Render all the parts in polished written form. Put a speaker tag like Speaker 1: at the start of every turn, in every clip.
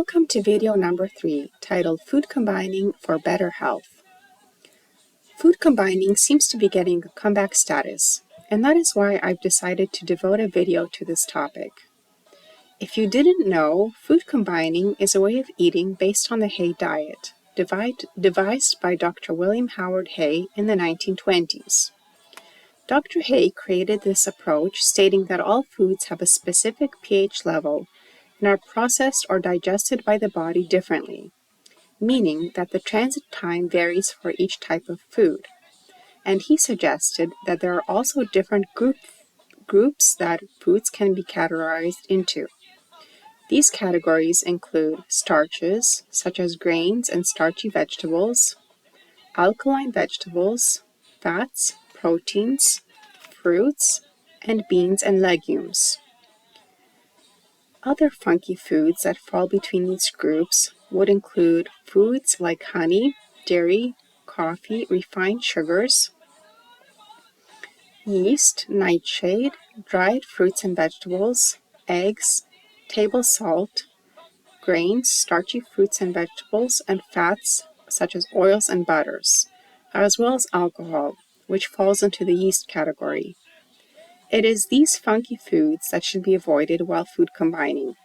Speaker 1: Welcome to video number 3, titled Food Combining for Better Health. Food combining seems to be getting a comeback status, and that is why I've decided to devote a video to this topic. If you didn't know, food combining is a way of eating based on the Hay diet, devised by Dr. William Howard Hay in the 1920s. Dr. Hay created this approach stating that all foods have a specific pH level and are processed or digested by the body differently, meaning that the transit time varies for each type of food. And he suggested that there are also different groups that foods can be categorized into. These categories include starches, such as grains and starchy vegetables, alkaline vegetables, fats, proteins, fruits, and beans and legumes. Other funky foods that fall between these groups would include foods like honey, dairy, coffee, refined sugars, yeast, nightshade, dried fruits and vegetables, eggs, table salt, grains, starchy fruits and vegetables, and fats such as oils and butters, as well as alcohol, which falls into the yeast category. It is these funky foods that should be avoided while food combining.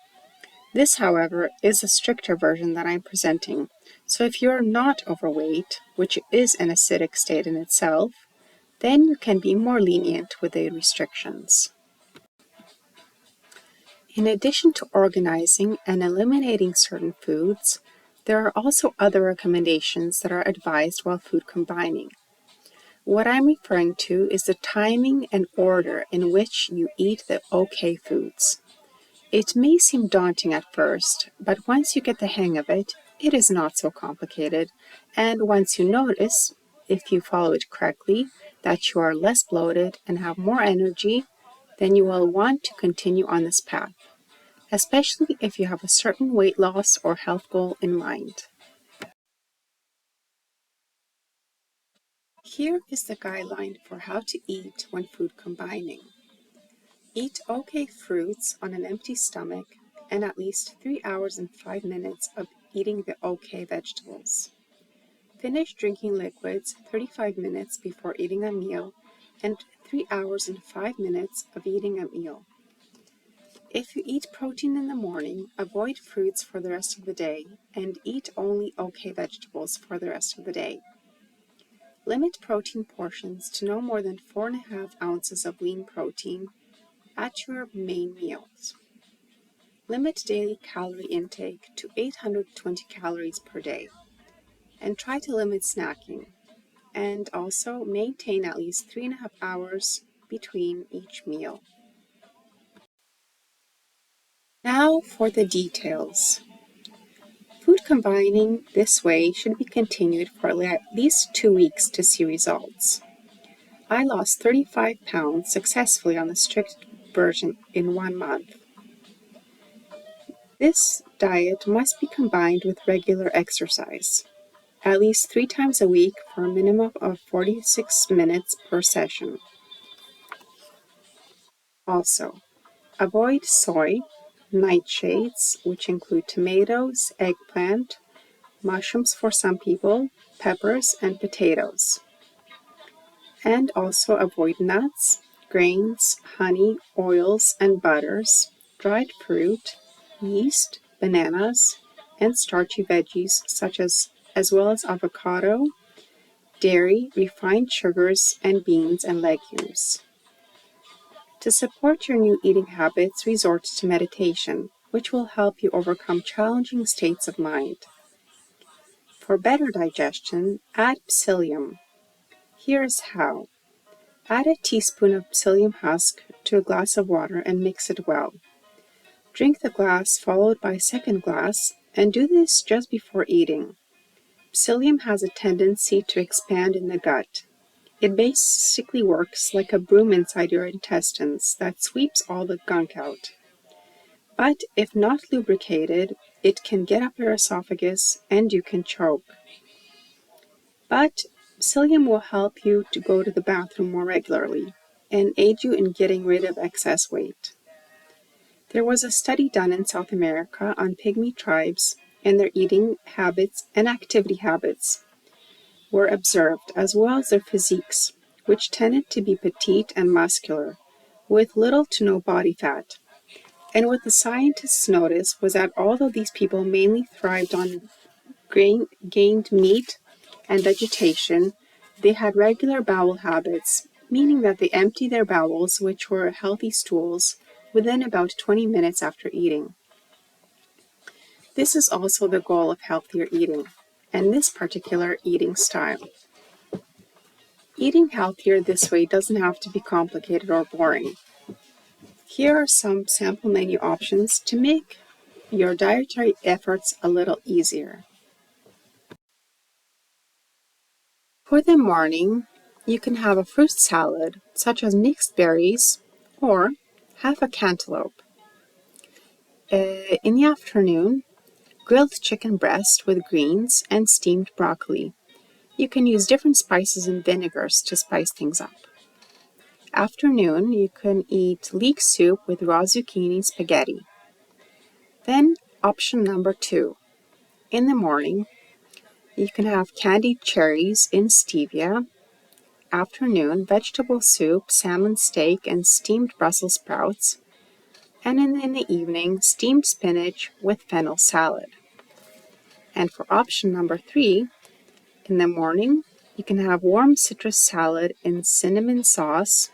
Speaker 1: This, however, is a stricter version that I'm presenting, so if you're not overweight, which is an acidic state in itself, then you can be more lenient with the restrictions. In addition to organizing and eliminating certain foods, there are also other recommendations that are advised while food combining. What I'm referring to is the timing and order in which you eat the OK foods. It may seem daunting at first, but once you get the hang of it, it is not so complicated, and once you notice, if you follow it correctly, that you are less bloated and have more energy, then you will want to continue on this path, especially if you have a certain weight loss or health goal in mind. Here is the guideline for how to eat when food combining. Eat OK fruits on an empty stomach and at least 3 hours and 5 minutes of eating the OK vegetables. Finish drinking liquids 35 minutes before eating a meal and 3 hours and 5 minutes of eating a meal. If you eat protein in the morning, avoid fruits for the rest of the day and eat only OK vegetables for the rest of the day. Limit protein portions to no more than 4.5 ounces of lean protein at your main meals. Limit daily calorie intake to 820 calories per day, and try to limit snacking, and also maintain at least 3.5 hours between each meal. Now for the details. Food combining this way should be continued for at least 2 weeks to see results. I lost 35 pounds successfully on the strict version in 1 month. This diet must be combined with regular exercise, at least 3 times a week for a minimum of 46 minutes per session. Also, avoid soy, nightshades, which include tomatoes, eggplant, mushrooms for some people, peppers, and potatoes. And also avoid nuts, grains, honey, oils, and butters, dried fruit, yeast, bananas, and starchy veggies as well as avocado, dairy, refined sugars, and beans and legumes. To support your new eating habits, resort to meditation, which will help you overcome challenging states of mind. For better digestion, add psyllium. Here is how. Add a teaspoon of psyllium husk to a glass of water and mix it well. Drink the glass followed by a second glass, and do this just before eating. Psyllium has a tendency to expand in the gut. It basically works like a broom inside your intestines that sweeps all the gunk out. But if not lubricated, it can get up your esophagus and you can choke. But psyllium will help you to go to the bathroom more regularly and aid you in getting rid of excess weight. There was a study done in South America on pygmy tribes, and their eating habits and activity habits were observed, as well as their physiques, which tended to be petite and muscular, with little to no body fat. And what the scientists noticed was that although these people mainly thrived on gained meat and vegetation, they had regular bowel habits, meaning that they emptied their bowels, which were healthy stools, within about 20 minutes after eating. This is also the goal of healthier eating, and this particular eating style. Eating healthier this way doesn't have to be complicated or boring. Here are some sample menu options to make your dietary efforts a little easier. For the morning, you can have a fruit salad, such as mixed berries, or half a cantaloupe. In the afternoon, grilled chicken breast with greens and steamed broccoli. You can use different spices and vinegars to spice things up. Afternoon, you can eat leek soup with raw zucchini spaghetti. Then, option number 2. In the morning, you can have candied cherries in stevia. Afternoon, vegetable soup, salmon steak, and steamed Brussels sprouts. And in the evening, steamed spinach with fennel salad. And for option number 3, in the morning, you can have warm citrus salad in cinnamon sauce.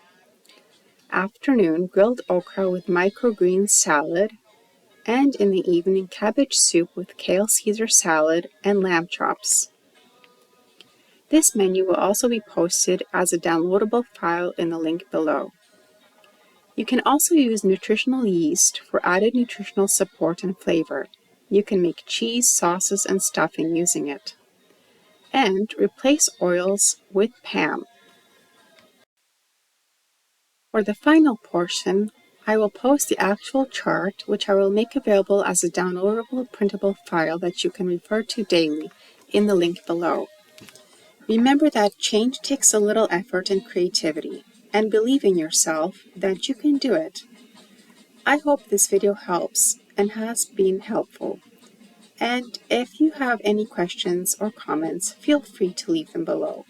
Speaker 1: Afternoon, grilled okra with microgreen salad. And in the evening, cabbage soup with kale Caesar salad and lamb chops. This menu will also be posted as a downloadable file in the link below. You can also use nutritional yeast for added nutritional support and flavor. You can make cheese, sauces, and stuffing using it. And replace oils with Pam. For the final portion, I will post the actual chart, which I will make available as a downloadable printable file that you can refer to daily in the link below. Remember that change takes a little effort and creativity, and believe in yourself that you can do it. I hope this video helps and has been helpful. And if you have any questions or comments, feel free to leave them below.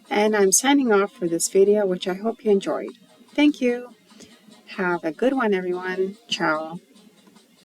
Speaker 1: And I'm signing off for this video, which I hope you enjoyed. Thank you. Have a good one, everyone. Ciao.